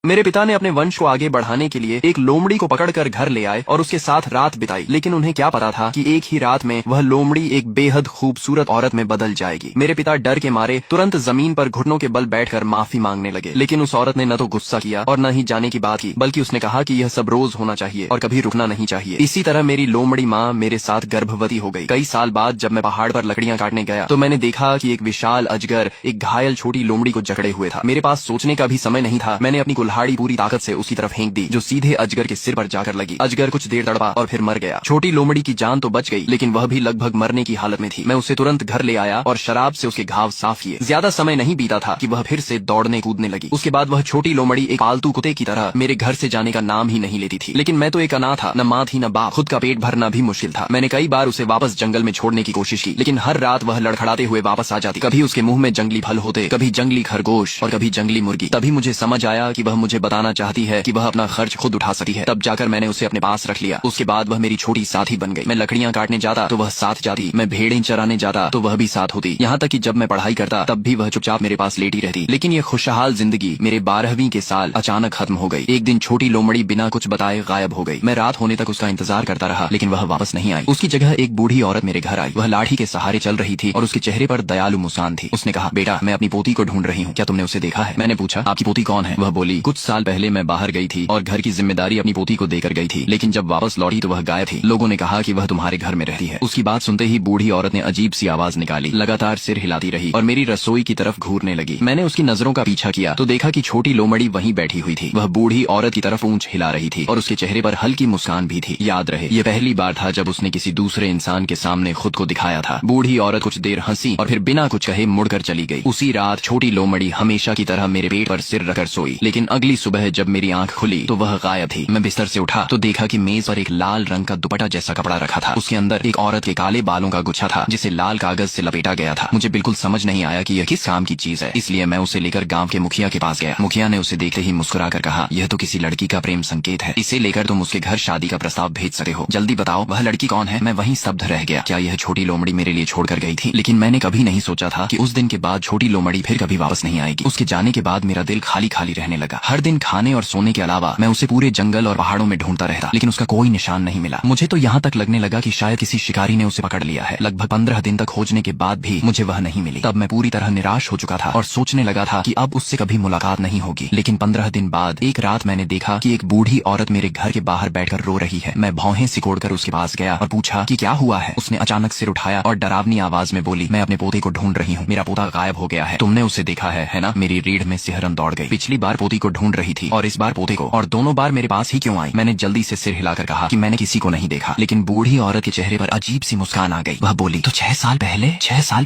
मेरे पिता ने अपने वंश को आगे बढ़ाने के लिए एक लोमड़ी को पकड़कर घर ले आए और उसके साथ रात बिताई, लेकिन उन्हें क्या पता था कि एक ही रात में वह लोमड़ी एक बेहद खूबसूरत औरत में बदल जाएगी। मेरे पिता डर के मारे तुरंत जमीन पर घुटनों के बल बैठकर माफी मांगने लगे, लेकिन उस औरत ने न तो गुस्सा किया और न ही जाने की बात की, बल्कि उसने कहा कि यह सब रोज होना चाहिए और कभी रुकना नहीं चाहिए। इसी तरह मेरी लोमड़ी माँ मेरे साथ गर्भवती हो गई। कई साल बाद जब मैं पहाड़ पर लकड़ियां काटने गया तो मैंने देखा कि एक विशाल अजगर एक घायल छोटी लोमड़ी को जकड़े हुए था। मेरे पास सोचने का भी समय नहीं था। मैंने अपनी कुल्हाड़ी पूरी ताकत से उसकी तरफ फेंक दी, जो सीधे अजगर के सिर पर जाकर लगी। अजगर कुछ देर तड़पा और फिर मर गया। छोटी लोमड़ी की जान तो बच गई, लेकिन वह भी लगभग मरने की हालत में थी। मैं उसे तुरंत घर ले आया और शराब से उसके घाव साफ किए। ज्यादा समय नहीं बीता था कि वह फिर से दौड़ने कूदने लगी। उसके बाद वह छोटी लोमड़ी एक पालतू कुत्ते की तरह मेरे घर से जाने का नाम ही नहीं लेती थी। लेकिन मैं तो एक अनाथ था, न माँ थी न बाप। खुद का पेट भरना भी मुश्किल था। मैंने कई बार उसे वापस जंगल में छोड़ने की कोशिश की, लेकिन हर रात वह लड़खड़ाते हुए वापस आ जाती। कभी उसके मुंह में जंगली फल होते, कभी जंगली खरगोश और कभी जंगली मुर्गी। तभी मुझे समझ आया कि वह मुझे बताना चाहती है कि वह अपना खर्च खुद उठा सकती है। तब जाकर मैंने उसे अपने पास रख लिया। उसके बाद वह मेरी छोटी साथी बन गई। मैं लकड़ियां काटने जाता तो वह साथ जाती, मैं भेड़ें चराने जाता तो वह भी साथ होती। यहाँ तक कि जब मैं पढ़ाई करता तब भी वह चुपचाप मेरे पास लेटी रहती। लेकिन यह खुशहाल जिंदगी मेरे 12वीं के साल अचानक खत्म हो गई। एक दिन छोटी लोमड़ी बिना कुछ बताए गायब हो गई। मैं रात होने तक उसका इंतजार करता रहा, लेकिन वह वापस नहीं आई। उसकी जगह एक बूढ़ी औरत मेरे घर आई। वह लाठी के सहारे चल रही थी और उसके चेहरे पर दयालु मुस्कान थी। उसने कहा, बेटा, मैं अपनी पोती को ढूंढ रही हूँ, क्या तुमने उसे देखा है? मैंने पूछा, आपकी पोती कौन है? वह बोली, कुछ साल पहले मैं बाहर गई थी और घर की जिम्मेदारी अपनी पोती को देकर गई थी, लेकिन जब वापस लौटी तो वह गायब थी। लोगों ने कहा कि वह तुम्हारे घर में रहती है। उसकी बात सुनते ही बूढ़ी औरत ने अजीब सी आवाज निकाली, लगातार सिर हिलाती रही और मेरी रसोई की तरफ घूरने लगी। मैंने उसकी नजरों का पीछा किया तो देखा कि छोटी लोमड़ी वहीं बैठी हुई थी। वह बूढ़ी औरत की तरफ ऊंच हिला रही थी और उसके चेहरे पर हल्की मुस्कान भी थी। याद रहे, यह पहली बार था जब उसने किसी दूसरे इंसान के सामने खुद को दिखाया था। बूढ़ी औरत कुछ देर हंसी और फिर बिना कुछ कहे मुड़कर चली गई। उसी रात छोटी लोमड़ी हमेशा की तरह मेरे पेट पर सिर रखकर सोई, लेकिन अगली सुबह जब मेरी आंख खुली तो वह गायब थी। मैं बिस्तर से उठा तो देखा कि मेज पर एक लाल रंग का दुपट्टा जैसा कपड़ा रखा था। उसके अंदर एक औरत के काले बालों का गुच्छा था, जिसे लाल कागज से लपेटा गया था। मुझे बिल्कुल समझ नहीं आया कि यह किस काम की चीज है, इसलिए मैं उसे लेकर गांव के मुखिया के पास गया। मुखिया ने उसे देखते ही मुस्कुराकर कहा, यह तो किसी लड़की का प्रेम संकेत है। इसे लेकर तुम उसके घर शादी का प्रस्ताव भेज सकते हो। जल्दी बताओ, वह लड़की कौन है? मैं वहीं स्तब्ध रह गया। क्या यह छोटी लोमड़ी मेरे लिए छोड़कर गई थी? लेकिन मैंने कभी नहीं सोचा था कि उस दिन के बाद छोटी लोमड़ी फिर कभी वापस नहीं आएगी। उसके जाने के बाद मेरा दिल खाली खाली रहने लगा। हर दिन खाने और सोने के अलावा मैं उसे पूरे जंगल और पहाड़ों में ढूंढता रहता, लेकिन उसका कोई निशान नहीं मिला। मुझे तो यहाँ तक लगने लगा कि शायद किसी शिकारी ने उसे पकड़ लिया है। लगभग 15 दिन तक खोजने के बाद भी मुझे वह नहीं मिली। तब मैं पूरी तरह निराश हो चुका था और सोचने लगा था कि अब उससे कभी मुलाकात नहीं होगी। लेकिन 15 दिन बाद एक रात मैंने देखा कि एक बूढ़ी औरत मेरे घर के बाहर बैठकर रो रही है। मैं भौहें सिकोड़कर उसके पास गया और पूछा कि क्या हुआ है। उसने अचानक सिर उठाया और डरावनी आवाज में बोली, मैं अपने पोते को ढूंढ रही हूँ। मेरा पोता गायब हो गया है। तुमने उसे देखा है ना? मेरी रीढ़ में सिहरन दौड़ गई। पिछली बार पोती को ढूंढ रही थी और इस बार पोते को, और दोनों बार मेरे पास ही क्यों आई? मैंने जल्दी से सिर हिलाकर कहा कि मैंने किसी को नहीं देखा। लेकिन बूढ़ी औरत के चेहरे पर अजीब सी मुस्कान आ गई। वह बोली, तो 6 साल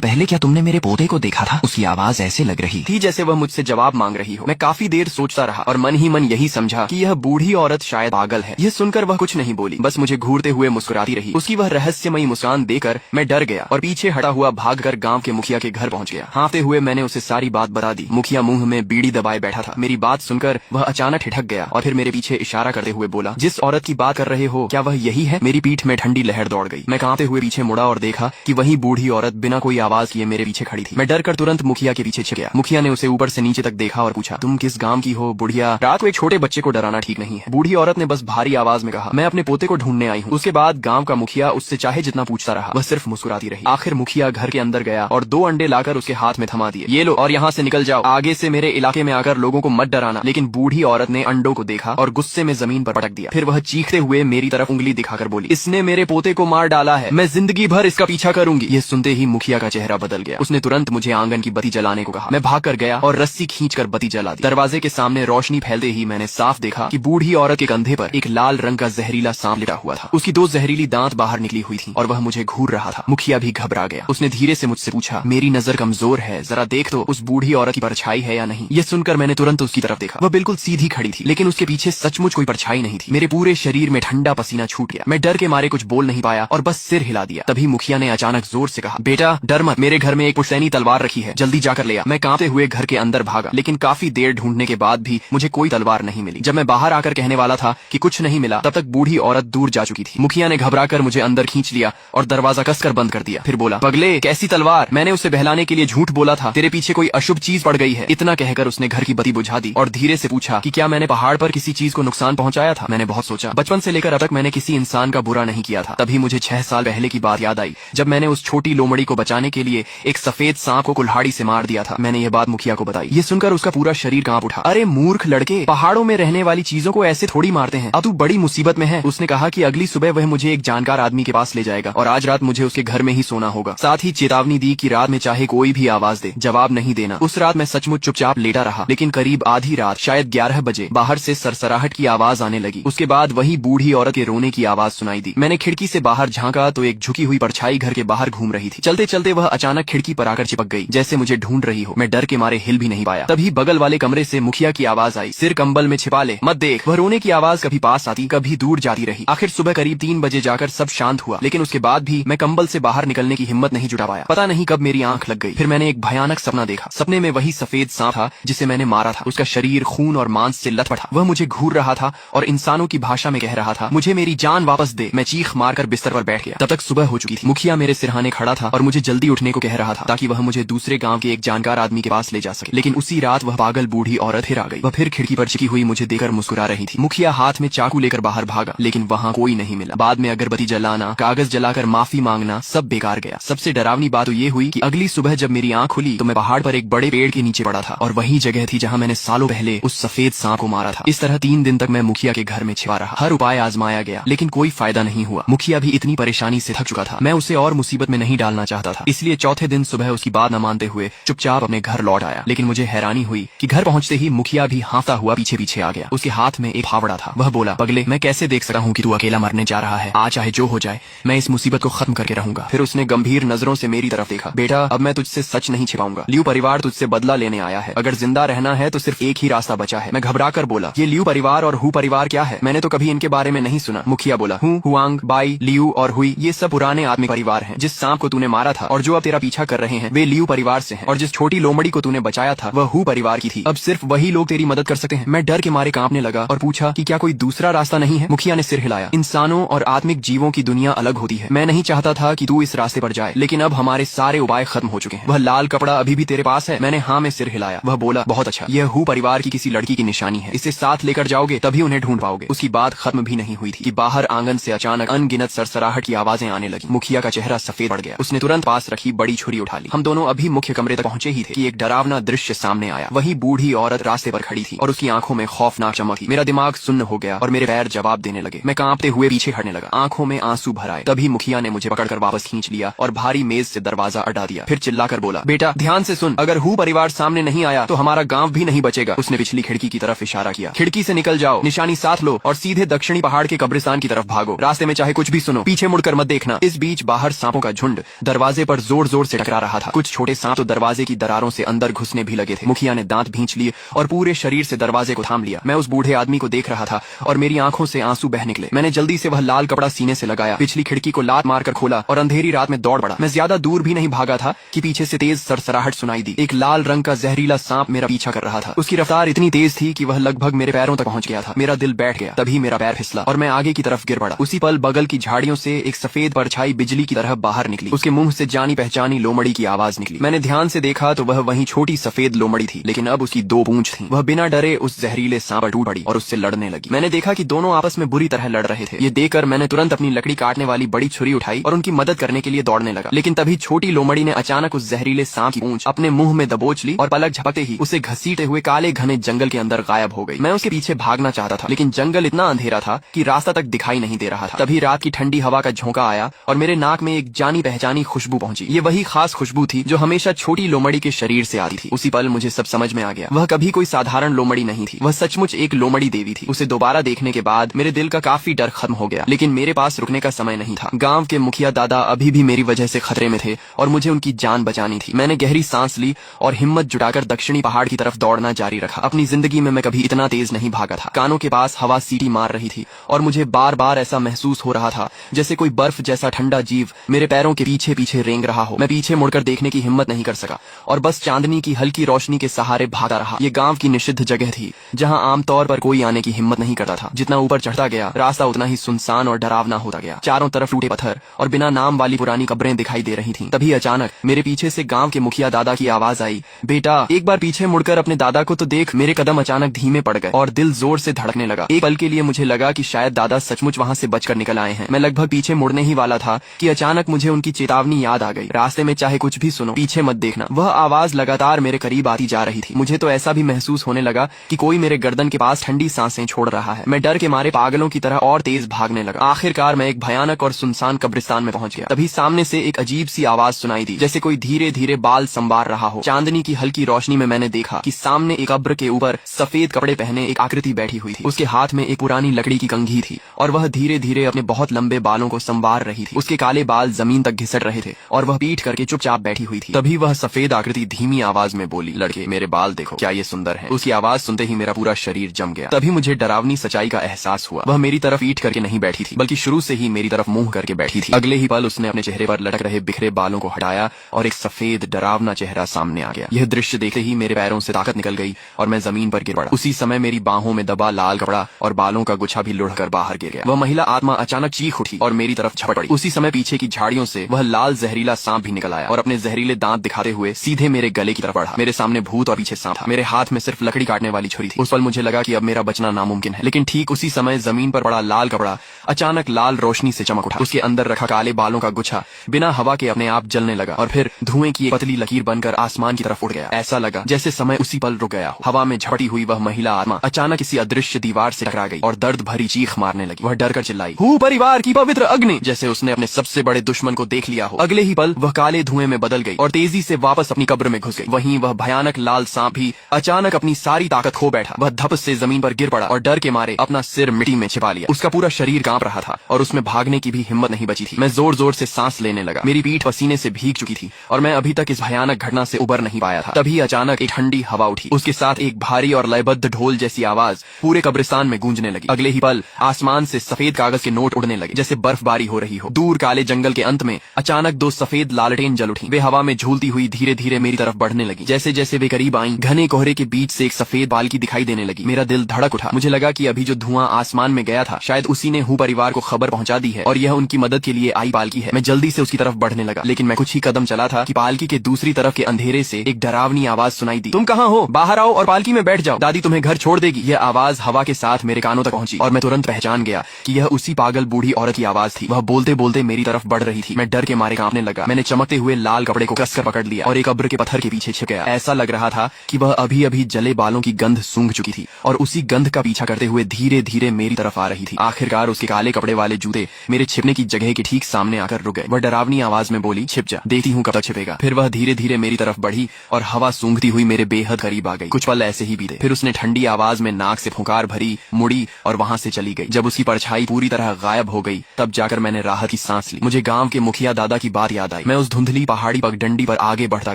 पहले क्या तुमने मेरे पोते को देखा था? उसकी आवाज ऐसे लग रही थी जैसे वह मुझसे जवाब मांग रही हो। मैं काफी देर सोचता रहा और मन ही मन यही समझा कि यह बूढ़ी औरत शायद पागल है। यह सुनकर वह कुछ नहीं बोली, बस मुझे घूरते हुए मुस्कुराती रही। उसकी वह रहस्यमयी मुस्कान देकर मैं डर गया और पीछे हटा हुआ भागकर गांव के मुखिया के घर पहुंच गया। हाँफते हुए मैंने उसे सारी बात बता दी। मुखिया मुंह में बीड़ी दबाए बैठा था। मेरी बात सुनकर वह अचानक ठिठक गया और फिर मेरे पीछे इशारा करते हुए बोला, जिस औरत की बात कर रहे हो क्या वह यही है? मेरी पीठ में ठंडी लहर दौड़ गई। मैं कांपते हुए पीछे मुड़ा और देखा कि वही बूढ़ी औरत बिना कोई आवाज किए मेरे पीछे खड़ी थी। मैं डर कर तुरंत मुखिया के पीछे छिप गया। मुखिया ने उसे ऊपर से नीचे तक देखा और पूछा, तुम किस गांव की हो बुढ़िया? रात को एक छोटे बच्चे को डराना ठीक नहीं है। बूढ़ी औरत ने बस भारी आवाज में कहा, मैं अपने पोते को ढूंढने आई हूँ। उसके बाद गांव का मुखिया उससे चाहे जितना पूछता रहा, वह सिर्फ मुस्कुराती रही। आखिर मुखिया घर के अंदर गया और 2 अंडे लाकर उसके हाथ में थमा दिए। ये लो और यहाँ से निकल जाओ। आगे से मेरे इलाके में आकर लोगों को मत डराना। लेकिन बूढ़ी औरत ने अंडों को देखा और गुस्से में जमीन पर पटक दिया। फिर वह चीखते हुए मेरी तरफ उंगली दिखाकर बोली, इसने मेरे पोते को मार डाला है। मैं जिंदगी भर इसका पीछा करूंगी। ये सुनते ही मुखिया का चेहरा बदल गया। उसने तुरंत मुझे आंगन की बत्ती जलाने को कहा। मैं भाग कर गया और रस्सी खींचकर बत्ती जला दी। दरवाजे के सामने रोशनी फैलते ही मैंने साफ देखा कि बूढ़ी औरत के कंधे पर एक लाल रंग का जहरीला सांप लिटा हुआ था। उसकी 2 जहरीली दांत बाहर निकली हुई थी और वह मुझे घूर रहा था। मुखिया भी घबरा गया। उसने धीरे से मुझसे पूछा, मेरी नजर कमजोर है, जरा देख तो उस बूढ़ी औरत की परछाई है या नहीं। ये सुनकर मैंने तुरंत उसकी तरफ देखा। वह बिल्कुल सीधी खड़ी थी, लेकिन उसके पीछे सचमुच कोई परछाई नहीं थी। मेरे पूरे शरीर में ठंडा पसीना छूट गया। मैं डर के मारे कुछ बोल नहीं पाया और बस सिर हिला दिया। तभी मुखिया ने अचानक जोर से कहा, बेटा डर मत, मेरे घर में एक पुश्तैनी तलवार रखी है, जल्दी जाकर ले आ। मैं कांपते हुए घर के अंदर भागा, लेकिन काफी देर ढूंढने के बाद भी मुझे कोई तलवार नहीं मिली। जब मैं बाहर आकर कहने वाला था कि कुछ नहीं मिला, तब तक बूढ़ी औरत दूर जा चुकी थी। मुखिया ने घबराकर मुझे अंदर खींच लिया और दरवाजा कसकर बंद कर दिया। फिर बोला, पगले कैसी तलवार? मैंने उसे बहलाने के लिए झूठ बोला था। तेरे पीछे कोई अशुभ चीज पड़ गई है। इतना कहकर उसने घर की बत्ती बुझा दी और धीरे धीरे से पूछा कि क्या मैंने पहाड़ पर किसी चीज को नुकसान पहुंचाया था। मैंने बहुत सोचा, बचपन से लेकर अब तक मैंने किसी इंसान का बुरा नहीं किया था। तभी मुझे 6 साल पहले की बात याद आई, जब मैंने उस छोटी लोमड़ी को बचाने के लिए एक सफेद सांप को कुल्हाड़ी से मार दिया था। मैंने ये बात मुखिया को बताई। ये सुनकर उसका पूरा शरीर कांप उठा। अरे मूर्ख लड़के, पहाड़ों में रहने वाली चीजों को ऐसे थोड़ी मारते हैं, अब तू बड़ी मुसीबत में है। उसने कहा कि अगली सुबह वह मुझे एक जानकार आदमी के पास ले जाएगा और आज रात मुझे उसके घर में ही सोना होगा। साथ ही चेतावनी दी कि रात में चाहे कोई भी आवाज दे, जवाब नहीं देना। उस रात मैं सचमुच चुपचाप लेटा रहा, लेकिन करीब आधी रात, शायद 11 बजे, बाहर से सरसराहट की आवाज आने लगी। उसके बाद वही बूढ़ी औरत के रोने की आवाज सुनाई दी। मैंने खिड़की से बाहर झांका तो एक झुकी हुई परछाई घर के बाहर घूम रही थी। चलते चलते वह अचानक खिड़की पर आकर चिपक गई, जैसे मुझे ढूंढ रही हो। मैं डर के मारे हिल भी नहीं पाया। तभी बगल वाले कमरे से मुखिया की आवाज आई, सिर कंबल में छिपा ले, मत देख। वह रोने की आवाज कभी पास आती, कभी दूर जाती रही। आखिर सुबह करीब 3 बजे जाकर सब शांत हुआ, लेकिन उसके बाद भी मैं कंबल से बाहर निकलने की हिम्मत नहीं जुटा पाया। पता नहीं कब मेरी आंख लग गई। फिर मैंने एक भयानक सपना देखा। सपने में वही सफेद सांप था जिसे मैंने मारा था। उसका शरीर खून और मांस से लथपथ था। वह मुझे घूर रहा था और इंसानों की भाषा में कह रहा था, मुझे मेरी जान वापस दे। मैं चीख मारकर बिस्तर पर बैठ गया। तब तक सुबह हो चुकी थी। मुखिया मेरे सिरहाने खड़ा था और मुझे जल्दी उठने को कह रहा था ताकि वह मुझे दूसरे गांव के एक जानकार आदमी के पास ले जा सके। लेकिन उसी रात वह पागल बूढ़ी औरत फिर आ गई। वह फिर खिड़की पर चिपकी हुई मुझे देखकर मुस्कुरा रही थी। मुखिया हाथ में चाकू लेकर बाहर भागा, लेकिन वहाँ कोई नहीं मिला। बाद में अगरबत्ती जलाना, कागज जलाकर माफी मांगना, सब बेकार गया। सबसे डरावनी बात तो ये हुई कि अगली सुबह जब मेरी आंख खुली तो मैं पहाड़ पर एक बड़े पेड़ के नीचे पड़ा था और वही जगह थी जहाँ मैंने सालों पहले उस सफेद सांप को मारा था। इस तरह 3 दिन तक मैं मुखिया के घर में छिपा रहा। हर उपाय आजमाया गया, लेकिन कोई फायदा नहीं हुआ। मुखिया भी इतनी परेशानी से थक चुका था। मैं उसे और मुसीबत में नहीं डालना चाहता था, इसलिए चौथे दिन सुबह उसकी बात न मानते हुए चुपचाप अपने घर लौट आया। लेकिन मुझे हैरानी हुई कि घर पहुंचते ही मुखिया भी हाँफता हुआ पीछे पीछे आ गया। उसके हाथ में एक फावड़ा था। वह बोला, पगले, मैं कैसे देख सकता हूँ कि तू अकेला मरने जा रहा है। आज चाहे जो हो जाए, मैं इस मुसीबत को खत्म करके रहूंगा। फिर उसने गंभीर नजरों से मेरी तरफ देखा। बेटा, अब मैं तुझसे सच नहीं छिपाऊंगा। लियू परिवार तुझसे बदला लेने आया है। अगर जिंदा रहना है तो सिर्फ एक ही रास्ता बचा है। मैं घबरा कर बोला, ये लियू परिवार और हु परिवार क्या है? मैंने तो कभी इनके बारे में नहीं सुना। मुखिया बोला, हुआंग, बाई, लियू और हुई, ये सब पुराने आदमी परिवार हैं। जिस सांप को तूने मारा था और जो अब तेरा पीछा कर रहे हैं, वे लियू परिवार से हैं। और जिस छोटी लोमड़ी को तूने बचाया था, वह हु परिवार की थी। अब सिर्फ वही लोग तेरी मदद कर सकते हैं। मैं डर के मारे कांपने लगा और पूछा कि क्या कोई दूसरा रास्ता नहीं है? मुखिया ने सिर हिलाया। इंसानों और आत्मिक जीवों की दुनिया अलग होती है। मैं नहीं चाहता था कि तू इस रास्ते पर जाए, लेकिन अब हमारे सारे उपाय खत्म हो चुके हैं। वह लाल कपड़ा अभी भी तेरे पास है? मैंने हाँ में सिर हिलाया। वह बोला, बहुत अच्छा, यह हु परिवार की किसी लड़की की निशानी है। इसे साथ लेकर जाओगे तभी उन्हें ढूंढ पाओगे। उसकी बात खत्म भी नहीं हुई थी कि बाहर आंगन से अचानक अनगिनत सरसराहट की आवाजें आने लगी। मुखिया का चेहरा सफेद पड़ गया। उसने तुरंत पास रखी बड़ी छुरी उठा ली। हम दोनों अभी मुख्य कमरे तक पहुंचे ही थे कि एक डरावना दृश्य सामने आया। वही बूढ़ी औरत रास्ते पर खड़ी थी और उसकी आंखों में खौफनाक चमक थी। मेरा दिमाग सुन्न हो गया और मेरे पैर जवाब देने लगे। मैं कांपते हुए पीछे हटने लगा। आंखों में आंसू भर आए। तभी मुखिया ने मुझे पकड़कर वापस खींच लिया और भारी मेज से दरवाजा अड़ा दिया। फिर चिल्लाकर बोला, बेटा ध्यान से सुन, अगर हु परिवार सामने नहीं आया तो हमारा गांव भी नहीं बचेगा। उसने पिछली खिड़की की तरफ इशारा किया। खिड़की से निकल जाओ, निशानी साथ लो और सीधे दक्षिणी पहाड़ के कब्रिस्तान की तरफ भागो। रास्ते में चाहे कुछ भी सुनो, पीछे मुड़कर मत देखना। इस बीच बाहर सांपों का झुंड दरवाजे पर जोर जोर से टकरा रहा था। कुछ छोटे सांप तो दरवाजे की दरारों से अंदर घुसने भी लगे थे। मुखिया ने दांत भींच लिए और पूरे शरीर से दरवाजे को थाम लिया। मैं उस बूढ़े आदमी को देख रहा था और मेरी आंखों से आंसू बह निकले। मैंने जल्दी से वह लाल कपड़ा सीने से लगाया, पिछली खिड़की को लात मारकर खोला और अंधेरी रात में दौड़ पड़ा। मैं ज्यादा दूर भी नहीं भागा था कि पीछे से तेज सरसराहट सुनाई दी। एक लाल रंग का जहरीला सांप मेरा पीछा कर रहा था। उसकी रफ्तार इतनी तेज थी कि वह लगभग मेरे पैरों तक पहुंच गया था। मेरा दिल बैठ गया। तभी मेरा पैर फिसला और मैं आगे की तरफ गिर पड़ा। उसी पल बगल की झाड़ियों से एक सफेद परछाई बिजली की तरह बाहर निकली। उसके मुंह से जानी पहचानी लोमड़ी की आवाज निकली। मैंने ध्यान से देखा तो वह वही छोटी सफेद लोमड़ी थी, लेकिन अब उसकी 2 पूंछ थी। वह बिना डरे उस जहरीले सांप पर टूट पड़ी और उससे लड़ने लगी। मैंने देखा कि दोनों आपस में बुरी तरह लड़ रहे थे। ये देखकर मैंने तुरंत अपनी लकड़ी काटने वाली बड़ी छुरी उठाई और उनकी मदद करने के लिए दौड़ने लगा। लेकिन तभी छोटी लोमड़ी ने अचानक उस जहरीले सांप की पूंछ अपने मुंह में दबोच ली और पलक झपकते ही उसे घसीटे हुए काले घने जंगल के अंदर गायब हो गई। मैं उसके पीछे भागना चाहता था, लेकिन जंगल इतना अंधेरा था कि रास्ता तक दिखाई नहीं दे रहा था। तभी रात की ठंडी हवा का झोंका आया और मेरे नाक में एक जानी पहचानी खुशबू पहुंची। ये वही खास खुशबू थी जो हमेशा छोटी लोमड़ी के शरीर से आती थी। उसी पल मुझे सब समझ में आ गया। वह कभी कोई साधारण लोमड़ी नहीं थी, वह सचमुच एक लोमड़ी देवी थी। उसे दोबारा देखने के बाद मेरे दिल का काफी डर खत्म हो गया, लेकिन मेरे पास रुकने का समय नहीं था। गांव के मुखिया दादा अभी भी मेरी वजह से खतरे में थे और मुझे उनकी जान बचानी थी। मैंने गहरी सांस ली और हिम्मत जुटाकर दक्षिणी पहाड़ की तरफ दौड़ना जारी रखा। अपनी जिंदगी में मैं कभी इतना तेज नहीं भागा था। कानों के पास हवा सीटी मार रही थी और मुझे बार बार ऐसा महसूस हो रहा था जैसे कोई बर्फ जैसा ठंडा जीव मेरे पैरों के पीछे पीछे रेंग रहा हो। मैं पीछे मुड़कर देखने की हिम्मत नहीं कर सका और बस चांदनी की हल्की रोशनी के सहारे भागा रहा। ये गांव की निषिद्ध जगह थी जहां आमतौर पर कोई आने की हिम्मत नहीं करता था। जितना ऊपर चढ़ता गया रास्ता उतना ही सुनसान और डरावना होता गया। चारों तरफ टूटे पत्थर और बिना नाम वाली पुरानी कब्रें दिखाई दे रही थीं। तभी अचानक मेरे पीछे से गांव के मुखिया दादा की आवाज आई, बेटा एक बार पीछे मुड़कर अपने दादा को तो देख देख मेरे कदम अचानक धीमे पड़ गए और दिल जोर से धड़कने लगा। एक पल के लिए मुझे लगा कि शायद दादा सचमुच वहाँ से बचकर निकल आए हैं। मैं लगभग पीछे मुड़ने ही वाला था कि अचानक मुझे उनकी चेतावनी याद आ गई, रास्ते में चाहे कुछ भी सुनो, पीछे मत देखना। वह आवाज लगातार मेरे करीब आती जा रही थी। मुझे तो ऐसा भी महसूस होने लगा कि कोई मेरे गर्दन के पास ठंडी सांसें छोड़ रहा है। मैं डर के मारे पागलों की तरह और तेज भागने लगा। आखिरकार मैं एक भयानक और सुनसान कब्रिस्तान में पहुंच गया। तभी सामने से एक अजीब सी आवाज सुनाई दी, जैसे कोई धीरे धीरे बाल संवार रहा हो। चांदनी की हल्की रोशनी में मैंने देखा कि सामने एक कब्र के ऊपर सफेद कपड़े पहने एक आकृति बैठी हुई थी। उसके हाथ में एक पुरानी लकड़ी की कंघी थी और वह धीरे धीरे अपने बहुत लंबे बालों को संवार रही थी। उसके काले बाल जमीन तक घिसट रहे थे और वह पीठ करके चुपचाप बैठी हुई थी। तभी वह सफेद आकृति धीमी आवाज में बोली, लड़के मेरे बाल देखो, क्या ये सुंदर है। उसकी आवाज सुनते ही मेरा पूरा शरीर जम गया। तभी मुझे डरावनी सच्चाई का एहसास हुआ। वह मेरी तरफ पीठ करके नहीं बैठी थी, बल्कि शुरू से ही मेरी तरफ मुंह करके बैठी थी। अगले ही पल उसने अपने चेहरे पर लटक रहे बिखरे बालों को हटाया और एक सफेद डरावना चेहरा सामने आ गया। यह दृश्य देखते ही मेरे पैरों से ताकत निकल गई और मैं जमीन पर गिर पड़ा। उसी समय मेरी बाहों में दबा लाल कपड़ा और बालों का गुच्छा भी लुढ़कर बाहर गिर गया। वह महिला आत्मा अचानक चीख उठी और मेरी तरफ झपट पड़ी। उसी समय पीछे की झाड़ियों से वह लाल जहरीला सांप भी निकल आया और अपने जहरीले दांत दिखाते हुए सीधे मेरे गले की तरफ बढ़ा। मेरे सामने भूत और पीछे सांप था। मेरे हाथ में सिर्फ लकड़ी काटने वाली छुरी थी। उस पल मुझे लगा कि अब मेरा बचना नामुमकिन है। लेकिन ठीक उसी समय जमीन पर पड़ा लाल कपड़ा अचानक लाल रोशनी से चमक उठा। उसके अंदर रखा काले बालों का गुच्छा बिना हवा के अपने आप जलने लगा और फिर धुएं की एक पतली लकीर बनकर आसमान की तरफ उड़ गया। ऐसा लगा जैसे समय उसी पल रुक गया हो। हवा में झपटी हुई वह महिला आत्मा अचानक किसी अदृश्य दीवार से टकरा गई और दर्द भरी चीख मारने लगी। वह डर कर चिल्लाई, हूँ परिवार की पवित्र अग्नि, जैसे उसने अपने सबसे बड़े दुश्मन को देख लिया हो। अगले ही पल वह काले धुएं में बदल गई और तेजी से वापस अपनी कब्र में घुस गई। वहीं वह भयानक लाल सांप भी अचानक अपनी सारी ताकत खो बैठा। वह धप से जमीन पर गिर पड़ा और डर के मारे अपना सिर मिट्टी में छिपा लिया। उसका पूरा शरीर कांप रहा था और उसमें भागने की भी हिम्मत नहीं बची थी। मैं जोर जोर से सांस लेने लगा। मेरी पीठ पसीने से भीग चुकी थी और मैं अभी तक इस भयानक घटना से उबर नहीं पाया था। तभी अचानक एक ठंडी हवा उठी। उसके साथ एक भारी और लयबद्ध ढोल जैसी आवाज पूरे कब्रिस्तान में गूंजने लगी। अगले ही पल आसमान से सफेद कागज के नोट उड़ने लगे, जैसे बर्फबारी हो रही हो। दूर काले जंगल के अंत में अचानक दो सफेद लालटेन जल उठी। वे हवा में झूलती हुई धीरे धीरे मेरी तरफ बढ़ने लगी। जैसे जैसे वे करीब आई, घने कोहरे के बीच से एक सफेद बालकी दिखाई देने लगी। मेरा दिल धड़क उठा। मुझे लगा कि अभी जो धुआं आसमान में गया था, शायद उसी ने हू परिवार को खबर पहुंचा दी है और यह उनकी मदद के लिए आई बालकी है। मैं जल्दी से उसकी तरफ बढ़ने लगा, लेकिन मैं कुछ ही कदम चला था कि पालकी के दूसरी तरफ के अंधेरे से एक डरावनी आवाज सुनाई दी, तुम कहाँ हो? बाहर आओ और पालकी में बैठ जाओ, दादी तुम्हें घर छोड़ देगी। यह आवाज हवा के साथ मेरे कानों तक पहुंची और मैं तुरंत पहचान गया कि यह उसी पागल बूढ़ी औरत की आवाज थी। वह बोलते बोलते मेरी तरफ बढ़ रही थी। मैं डर के मारे कांपने लगा। मैंने चमकते हुए लाल कपड़े को कसकर पकड़ लिया और एक कब्र के पत्थर के पीछे छिप गया। ऐसा लग रहा था कि वह अभी अभी जले बालों की गंध सूंघ चुकी थी और उसी गंध का पीछा करते हुए धीरे धीरे मेरी तरफ आ रही थी। आखिरकार उसके काले कपड़े वाले जूते मेरे छिपने की जगह के ठीक सामने आकर रुक गए। वह डरावनी आवाज में बोली, छिप जा, देखती हूँ कब तक छिपेगा। फिर वह धीरे धीरे मेरी तरफ बढ़ी और हवा सूंघती हुई मेरे बेहद करीब आ गई। कुछ पल ऐसे ही बीते। फिर उसने ठंडी आवाज में नाक से फुंकार भरी, मुड़ी और वहां से चली गई। जब उसकी परछाई पूरी तरह गायब हो गई, तब जाकर मैंने राहत की सांस ली। मुझे गांव के मुखिया दादा की बात याद आई। मैं उस धुंधली पहाड़ी पगडंडी पर आगे बढ़ता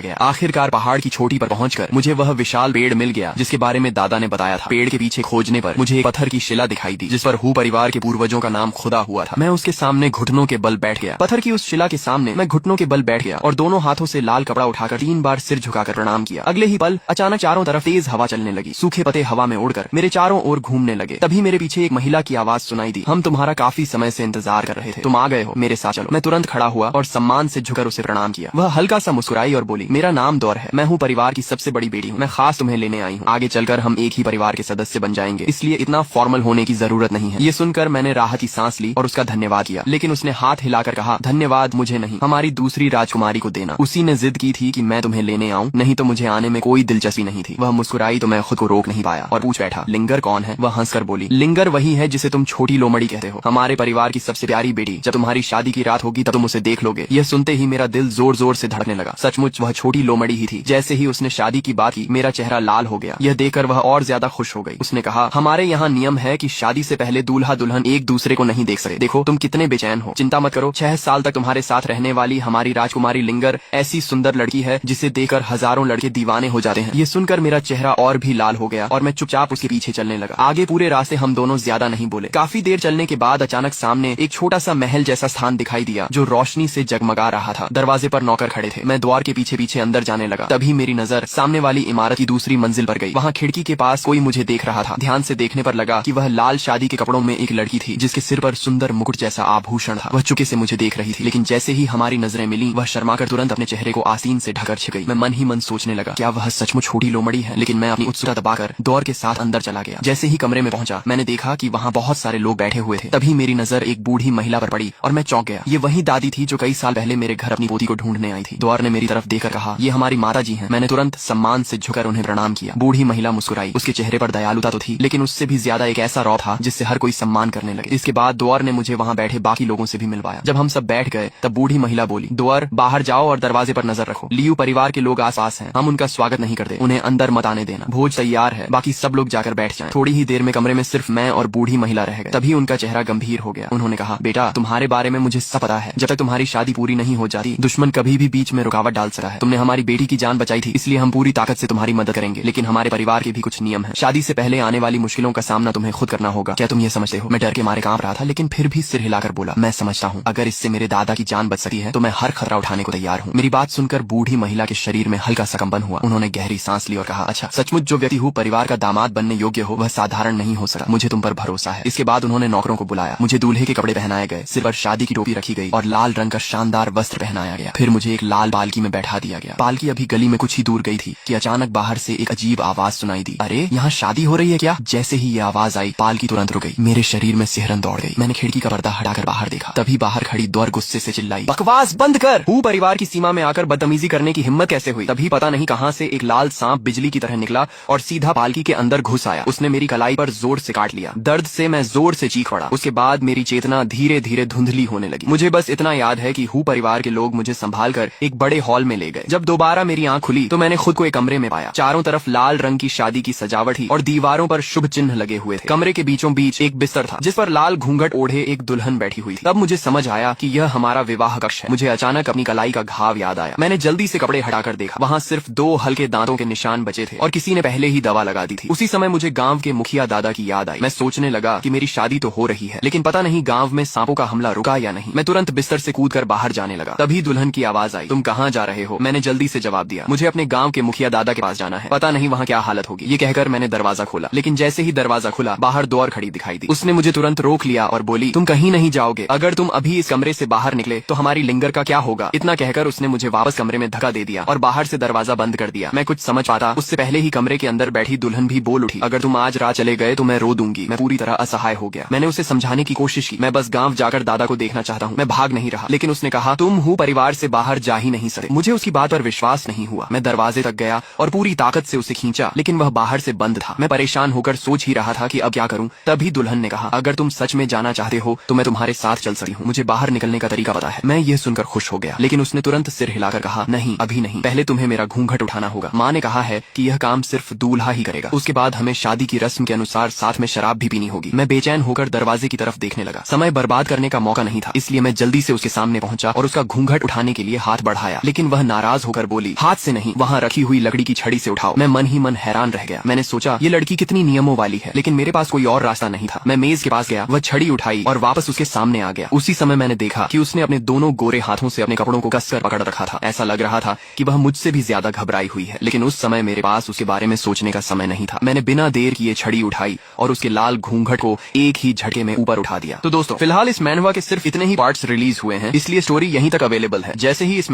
गया। आखिरकार पहाड़ की चोटी पर पहुंचकर मुझे वह विशाल पेड़ मिल गया जिसके बारे में दादा ने बताया था। पेड़ के पीछे खोजने पर मुझे एक पत्थर की शिला दिखाई दी जिस पर हू परिवार के पूर्वजों का नाम खुदा हुआ था। मैं उसके सामने घुटनों के बल बैठ गया। पत्थर की उस शिला के सामने मैं घुटनों के बल बैठ गया और दोनों हाथों से लाल कपड़ा उठाकर 3 बार सिर झुकाकर प्रणाम किया। अगले ही पल अचानक चारों तरफ तेज हवा चलने लगी। सूखे पत्ते हवा में उड़कर मेरे चारों ओर घूमने लगे। तभी मेरे पीछे एक महिला की आवाज सुनाई दी, हम तुम्हारा काफी समय से इंतजार कर रहे थे, तुम आ गए हो, मेरे साथ चलो। मैं तुरंत खड़ा हुआ और सम्मान से झुकर उसे प्रणाम किया। वह हल्का सा मुस्कुराई और बोली, मेरा नाम दौर है, मैं हूँ परिवार की सबसे बड़ी बेटी हूँ, मैं खास तुम्हें लेने आई हूँ। आगे चलकर हम एक ही परिवार के सदस्य बन जाएंगे, इसलिए इतना फॉर्मल होने की जरूरत नहीं है। ये सुनकर मैंने राहत की सांस ली और उसका धन्यवाद किया, लेकिन उसने हाथ हिलाकर कहा, धन्यवाद मुझे नहीं, हमारी दूसरी राजकुमारी को देना। उसी ने जिद की थी कि मैं तुम्हें लेने आऊं, नहीं तो मुझे आने में कोई दिलचस्पी नहीं थी। वह मुस्कुराई तो मैं खुद को रोक नहीं पाया और पूछ बैठा, लिंगर कौन है? वह हंसकर बोली, लिंगर वही है जिसे तुम छोटी लोमड़ी कहते हो, हमारे परिवार की सबसे प्यारी बेटी। जब तुम्हारी शादी की रात होगी तब तुम उसे देख लोगे। यह सुनते ही मेरा दिल जोर जोर से धड़कने लगा। सचमुच वह छोटी लोमड़ी ही थी। जैसे ही उसने शादी की बात की, मेरा चेहरा लाल हो गया। यह देखकर वह और ज्यादा खुश हो गई। उसने कहा, हमारे यहाँ नियम है कि शादी से पहले दूल्हा दुल्हन एक दूसरे को नहीं देख सके। देखो तुम कितने बेचैन हो, चिंता मत करो, 6 साल तक तुम्हारे साथ रहने वाली हमारी राजकुमारी लिंगर ऐसी सुंदर लड़की है जिसे देखकर हजारों लड़के दीवाने हो जाते हैं। ये सुनकर मेरा चेहरा और भी लाल हो गया और मैं चुपचाप उसके पीछे चलने लगा। आगे पूरे रास्ते हम दोनों ज्यादा नहीं बोले। काफी देर चलने के बाद अचानक सामने एक छोटा सा महल जैसा स्थान दिखाई दिया जो रोशनी से जगमगा रहा था। दरवाजे पर नौकर खड़े थे। मैं द्वार के पीछे पीछे अंदर जाने लगा। तभी मेरी नजर सामने वाली इमारत की दूसरी मंजिल पर गई। वहाँ खिड़की के पास कोई मुझे देख रहा था। ध्यान से देखने पर लगा कि वह लाल शादी के कपड़ों में एक लड़की थी जिसके सिर पर सुंदर मुकुट जैसा आभूषण था। वह चुपके से मुझे देख रही थी, लेकिन जैसे ही हमारी नजरें मिली वह शर्माकर तुरंत अपने चेहरे को आसीन से ढककर छिप गई। मैं मन ही मन सोचने लगा, क्या वह सचमुच छोटी लोमड़ी है? लेकिन मैं अपनी उत्सुकता दबाकर दौर के साथ अंदर चला गया। जैसे ही कमरे में पहुंचा मैंने देखा कि वहाँ बहुत सारे लोग बैठे हुए थे। तभी मेरी नजर एक बूढ़ी महिला पर पड़ी और मैं चौंक गया। ये वही दादी थी जो कई साल पहले मेरे घर अपनी पोती को ढूंढने आई थी। दौर ने मेरी तरफ देखकर कहा, ये हमारी माता जी हैं। मैंने तुरंत सम्मान से झुककर उन्हें प्रणाम किया। बूढ़ी महिला मुस्कुराई। उसके चेहरे पर दयालुता तो थी, लेकिन उससे भी ज्यादा एक ऐसा रौब था जिससे हर कोई सम्मान करने लगे। इसके बाद दौर ने मुझे वहाँ बैठे बाकी लोगों से भी मिलवाया। जब हम सब बैठ गए तब बूढ़ी महिला बोली, दौर बाहर जाओ और दरवाजे पर नजर रखो। लियू परिवार के लोग आसपास हैं, हम उनका स्वागत नहीं करते, उन्हें अंदर मत आने देना। भोज तैयार है, बाकी सब लोग जाकर बैठ जाएं। थोड़ी ही देर में कमरे में सिर्फ मैं और बूढ़ी महिला रह गए। तभी उनका चेहरा गंभीर हो गया। उन्होंने कहा, बेटा तुम्हारे बारे में मुझे सब पता है। जब तक तुम्हारी शादी पूरी नहीं हो जाती दुश्मन कभी भी बीच में रुकावट डाल सकता है। तुमने हमारी बेटी की जान बचाई थी, इसलिए हम पूरी ताकत से तुम्हारी मदद करेंगे, लेकिन हमारे परिवार के भी कुछ नियम हैं। शादी से पहले आने वाली मुश्किलों का सामना तुम्हें खुद करना होगा। क्या तुम ये समझते हो? मैं डर के मारे कांप रहा था, लेकिन फिर भी सिर हिलाकर बोला, मैं समझता हूँ। अगर इससे मेरे दादा की जान बच सकती है तो मैं हर खतरा उठाने को तैयार हूँ। मेरी बात सुनकर बूढ़ी महिला के शरीर में हल्का सा कंपन हुआ। उन्होंने गहरी सांस ली और कहा, अच्छा सचमुच जो व्यक्ति हो परिवार का दामाद बनने योग्य हो वह साधारण नहीं हो सकता। मुझे तुम पर भरोसा है। इसके बाद उन्होंने नौकरों को बुलाया। मुझे दूल्हे के कपड़े पहनाए गए, सिर पर शादी की टोपी रखी गई और लाल रंग का शानदार वस्त्र पहनाया गया। फिर मुझे एक लाल पालकी में बैठा दिया गया। पालकी अभी गली में कुछ ही दूर गई थी कि अचानक बाहर से एक अजीब आवाज सुनाई दी, अरे यहाँ शादी हो रही है क्या? जैसे ही ये आवाज आई पालकी तुरंत रुक गई। मेरे शरीर में सिहरन दौड़ गई। मैंने खिड़की का पर्दा हटाकर बाहर देखा। तभी बाहर खड़ी दौर गुस्से से चिल्लाई, बकवास बंद कर। हूँ परिवार की सीमा में आकर बदतमीजी करने की हिम्मत कैसे हुई? तभी पता नहीं कहां से एक लाल सांप बिजली की तरह निकला और सीधा पालकी के अंदर घुस आया। उसने मेरी कलाई पर जोर से काट लिया। दर्द से मैं जोर से चीख पड़ा। उसके बाद मेरी चेतना धीरे धीरे धुंधली होने लगी। मुझे बस इतना याद है कि हूँ परिवार के लोग मुझे संभाल कर एक बड़े हॉल में ले गए। जब दोबारा मेरी आंख खुली तो मैंने खुद को एक कमरे में पाया। चारों तरफ लाल रंग की शादी की सजावट ही और दीवारों पर शुभ चिन्ह लगे हुए थे। कमरे के बीचों बीच एक बिस्तर था जिस पर लाल घूंघट ओढ़े एक दुल्हन बैठी हुई थी। तब मुझे समझ आया कि यह हमारा विवाह कक्ष है। मुझे अचानक अपनी कलाई का घाव याद आया। मैंने जल्दी से कपड़े हटाकर देखा। वहाँ सिर्फ 2 हल्के दांतों के निशान बचे थे और किसी ने पहले ही दवा लगा दी थी। उसी समय मुझे गांव के मुखिया दादा की याद आई। मैं सोचने लगा कि मेरी शादी तो हो रही है, लेकिन पता नहीं गांव में सांपों का हमला रुका या नहीं। मैं तुरंत बिस्तर से कूदकर बाहर जाने लगा। तभी दुल्हन की आवाज आई, तुम कहाँ जा रहे हो? मैंने जल्दी से जवाब दिया, मुझे अपने गांव के मुखिया दादा के पास जाना है, पता नहीं वहाँ क्या हालत होगी। ये कहकर मैंने दरवाजा खोला, लेकिन जैसे ही दरवाजा खुला बाहर दौर खड़ी दिखाई दी। उसने मुझे तुरंत रोक लिया और बोली, तुम कहीं नहीं जाओगे। अगर तुम अभी इस कमरे से बाहर निकले तो हमारी लिंगर का क्या होगा? इतना कहकर उसने मुझे वापस कमरे में धक्का दे दिया और बाहर से दरवाजा बंद कर दिया। मैं कुछ समझ पाता उससे पहले ही कमरे के अंदर बैठी दुल्हन भी बोल उठी, अगर तुम आज रात चले गए तो मैं रो दूंगी। मैं पूरी तरह असहाय हो गया। मैंने उसे समझाने की कोशिश की, मैं बस गांव जाकर दादा को देखना चाहता हूँ, मैं भाग नहीं रहा। लेकिन उसने कहा, तुम हूँ परिवार से बाहर जा ही नहीं सकते। मुझे उसकी बात पर विश्वास नहीं हुआ। मैं दरवाजे तक गया और पूरी ताकत से उसे खींचा, लेकिन वह बाहर से बंद था। मैं परेशान होकर सोच ही रहा था कि अब क्या करूं। तभी दुल्हन ने कहा, अगर तुम सच में जाना चाहते हो तो मैं तुम्हारे साथ चल सकती हूँ, मुझे बाहर निकलने का तरीका पता है। मैं ये सुनकर खुश हो गया, लेकिन उसने तुरंत सिर हिलाकर कहा, नहीं अभी नहीं, पहले तुम्हें मेरा घूंघट उठाना होगा। माँ ने कहा है कि यह काम सिर्फ दूल्हा ही करेगा। उसके बाद हमें शादी की रस्म के अनुसार साथ में शराब भी पीनी होगी। मैं बेचैन होकर दरवाजे की तरफ देखने लगा। समय बर्बाद करने का मौका नहीं था, इसलिए मैं जल्दी से उसके सामने पहुंचा और उसका घूंघट उठाने के लिए हाथ बढ़ाया, लेकिन वह नाराज होकर बोली, हाथ से नहीं, वहाँ रखी हुई लकड़ी की छड़ी से उठाओ। मैं मन ही मन हैरान रह गया। मैंने सोचा ये लड़की कितनी नियमों वाली है, लेकिन मेरे पास कोई और रास्ता नहीं था। मैं मेज के पास गया, वह छड़ी उठाई और वापस उसके सामने आ गया। उसी समय मैंने देखा कि उसने अपने दोनों गोरे हाथों से अपने कपड़ों को कसकर पकड़ रखा था। ऐसा लग रहा था कि वह मुझसे भी ज्यादा घबराई हुई है, लेकिन उस समय मेरे पास उसके बारे में सोचने का समय नहीं था। मैंने बिना देर किए छड़ी उठाई और उसके लाल घूंघट को एक ही झटके में ऊपर उठा दिया। तो दोस्तों फिलहाल इस मैनहवा के सिर्फ इतने ही पार्ट्स रिलीज हुए हैं, इसलिए स्टोरी यहीं तक अवेलेबल है। जैसे ही इस